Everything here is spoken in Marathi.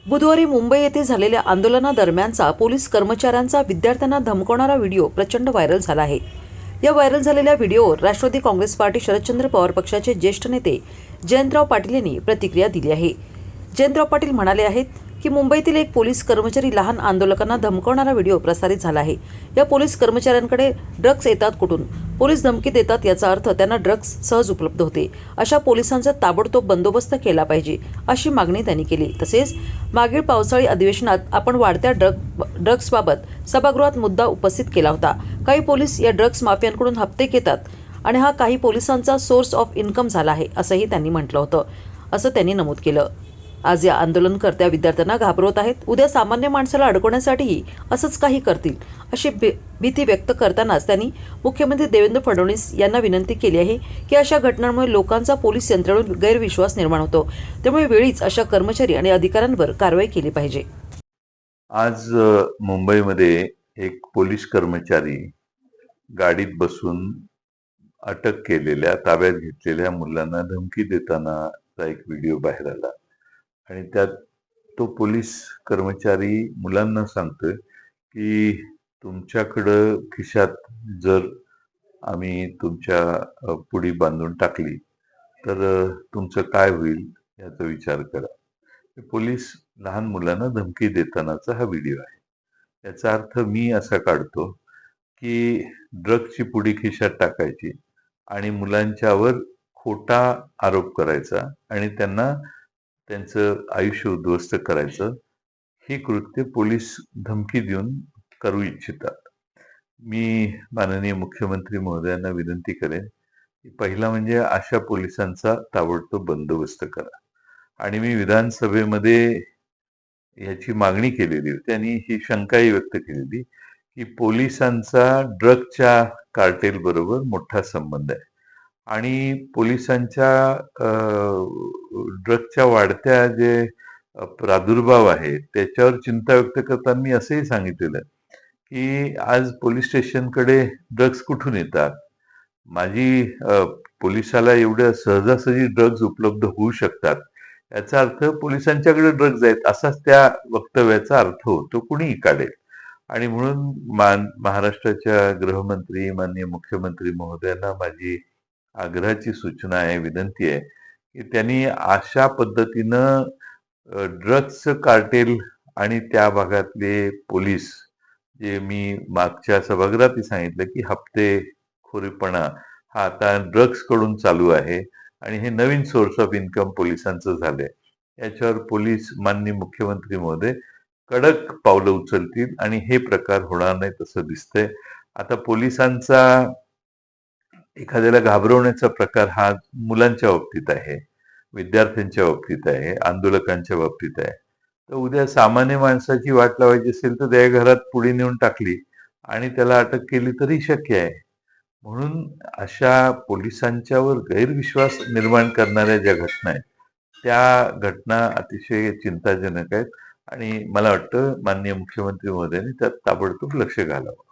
बुधवारी मुंबई येथे झालेल्या आंदोलनादरम्यानचा पोलीस कर्मचाऱ्यांचा विद्यार्थ्यांना धमकावणारा व्हिडिओ प्रचंड व्हायरल झाला आहे। या व्हायरल झालेल्या व्हिडिओवर राष्ट्रवादी काँग्रेस पार्टी शरदचंद्र पवार पक्षाचे ज्येष्ठ नेते जयंतराव पाटील यांनी प्रतिक्रिया दिली आहे। जयंतराव पाटील म्हणाले आहेत की मुंबईतील एक पोलीस कर्मचारी लहान आंदोलकांना धमकावणारा व्हिडिओ प्रसारित झाला आहे। या पोलीस कर्मचाऱ्यांकडे ड्रग्ज येतात कुठून? पोलीस धमकी देतात याचा अर्थ त्यांना ड्रग्ज सहज उपलब्ध होते। अशा पोलिसांचा ताबडतोब बंदोबस्त केला पाहिजे अशी मागणी त्यांनी केली। तसेच मागील पावसाळी अधिवेशनात आपण वाढत्या ड्रग्जबाबत सभागृहात मुद्दा उपस्थित केला होता। काही पोलीस या ड्रग्ज माफियांकडून हप्ते घेतात आणि हा काही पोलिसांचा सोर्स ऑफ इन्कम झाला आहे असंही त्यांनी म्हटलं होतं, असं त्यांनी नमूद केलं। आज या आंदोलनकर्त्या विद्यार्थ्यांना घाबरवत आहेत, उद्या सामान्य माणसाला अडकवण्यासाठीही असंच काही करतील अशी भीती व्यक्त करतानाच त्यांनी मुख्यमंत्री देवेंद्र फडणवीस यांना विनंती केली आहे की अशा घटनांमुळे लोकांचा पोलीस यंत्रणेवर गैरविश्वास निर्माण होतो, त्यामुळे वेळीच अशा कर्मचारी आणि अधिकाऱ्यांवर कारवाई केली पाहिजे। आज मुंबईमध्ये एक पोलीस कर्मचारी गाडीत बसून अटक केलेल्या ताब्यात घेतलेल्या मुलांना धमकी देतानाचा एक व्हिडिओ बाहेर आला आणि त्यात तो पोलीस कर्मचारी मुलांना सांगतोय की तुमच्याकडं खिशात जर आम्ही तुमच्या पुडी बांधून टाकली तर तुमचं काय होईल याचा विचार करा। पोलीस लहान मुलांना धमकी देतानाचा हा व्हिडिओ आहे। याचा अर्थ मी असा काढतो की ड्रग्जची पुडी खिशात टाकायची आणि मुलांच्यावर खोटा आरोप करायचा आणि त्यांना त्यांचं आयुष्य उद्ध्वस्त करायचं, हे कृत्य पोलीस धमकी देऊन करू इच्छितात। मी माननीय मुख्यमंत्री महोदयांना विनंती करेन की पहिला म्हणजे अशा पोलिसांचा ताबडतोब बंदोबस्त करा। आणि मी विधानसभेमध्ये याची मागणी केलेली होती आणि ही शंकाही व्यक्त केलेली की पोलिसांचा ड्रग्जच्या कार्टेल बरोबर मोठा संबंध आहे आणि पोलिसांच्या ड्रग्जच्या वाढत्या जे प्रादुर्भाव आहे त्याच्यावर चिंता व्यक्त करताना मी असंही सांगितलेलं की आज पोलीस स्टेशनकडे ड्रग्ज कुठून येतात? माझी पोलिसाला एवढ्या सहजासहजी ड्रग्ज उपलब्ध होऊ शकतात याचा अर्थ पोलिसांच्याकडे ड्रग्ज आहेत असाच त्या वक्तव्याचा अर्थ होतो, कुणीही काढेल। आणि म्हणून महाराष्ट्राच्या गृहमंत्री माननीय मुख्यमंत्री महोदयांना माझी आग्रहाची सूचना आहे, विनंती आहे की त्यांनी अशा पद्धतीनं ड्रग्जचं कार्टेल आणि त्या भागातले पोलीस, जे मी मागच्या सभागृहातही सांगितलं की हप्तेखोरीपणा हा आता ड्रग्ज कडून चालू आहे आणि हे नवीन सोर्स ऑफ इन्कम पोलिसांचं झालंय, याच्यावर पोलीस माननीय मुख्यमंत्री महोदय कडक पावलं उचलतील आणि हे प्रकार होणार नाही तसं दिसतंय। आता पोलिसांचा एखाद्याला घाबरवण्याचा प्रकार हा मुलांच्या बाबतीत आहे, विद्यार्थ्यांच्या बाबतीत आहे, आंदोलकांच्या बाबतीत आहे। तर उद्या सामान्य माणसाची वाट लावायची असेल तर त्या घरात पुडी नेऊन टाकली आणि त्याला अटक केली तरी शक्य आहे। म्हणून अशा पोलिसांच्यावर गैरविश्वास निर्माण करणाऱ्या ज्या घटना आहेत त्या घटना अतिशय चिंताजनक आहेत आणि मला वाटतं माननीय मुख्यमंत्री महोदयांनी त्यात ताबडतोब लक्ष घालावं।